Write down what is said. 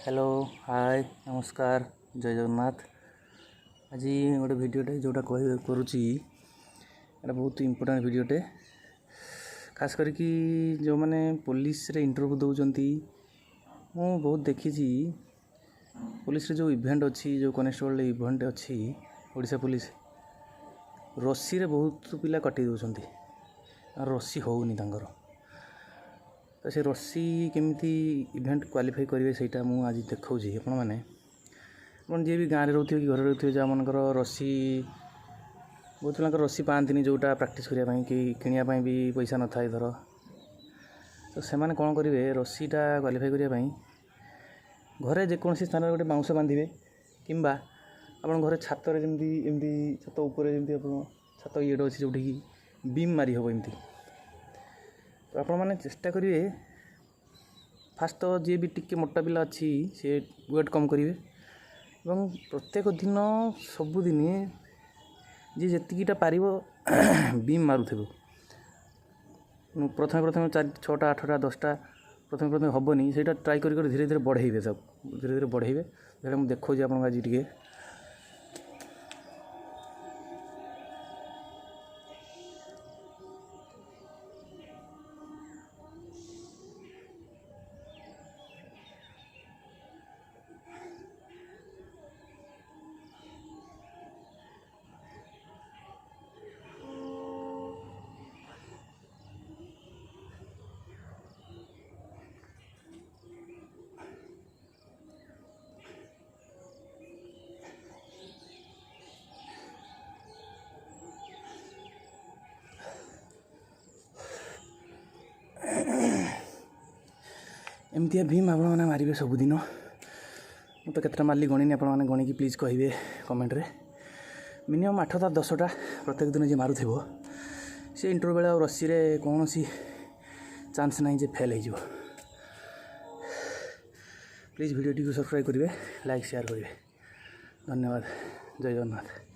Hello hi नमस्कार जय जगन्नाथ। आज गोटे भिडियोटे जोटा करुच्ची एटा बहुत इम्पोर्टाट भिडियोटे खास करके जो मैंने पुलिस रे इंटरव्यू दौरान मु बहुत देखी पुलिस रे जो इवेंट अच्छी जो कनेस्टेबल इवेंट अच्छी ओडिशा पुलिस रस्सी रे बहुत पिला कटि दौरान रस्सी होनी तो से रस्सी केमिति इवेंट क्वालिफाई करेंगे सहीटा मुझे आज देखी आपण मैंने जी भी गाँव में रोथे कि घर रोथे जहाँ मनकर रस्सी बहुत पिला रस्सी पाती जोटा प्राक्ट करने कि किणापी भी पैसा न था धर तो से कौन करेंगे रस्सीटा क्वालिफाई करने घरे जेकोसी स्थान गोटे बाउंश बांधे कि आप घर छात जमी छात उपर जमी छात ये अच्छी जो बीम मारी हम एमती तो आपण मैंने चेष्टा करेंगे फास्ट तो जी भी टिके मोटा पिला अच्छी सी वेट कम करेंगे और प्रत्येक दिन सबुदिन जी जीटा पार बीम मारुथेब प्रथम प्रथम 4-6टा 8टा 10टा प्रथम प्रथम हेनी से ट्राए कर धीरे धीरे बढ़ेबे सब धीरे धीरे बढ़ेबे मुझे देखा आपको आज टे एमती भीम आप मारे सबुदिन मुझे केतटा मार्ली गणिनी आपने गणिकी प्लीज कहे कमेंट रे मिनिमम 8टा 10टा प्रत्येक दिन जी मारुथिबो से इंटरव्यू बेले रस्सी रे कौन सी चांस ना जे फेल हो प्लीज वीडियो टी सब्सक्राइब करेंगे लाइक शेयर करेंगे धन्यवाद जय जगन्नाथ।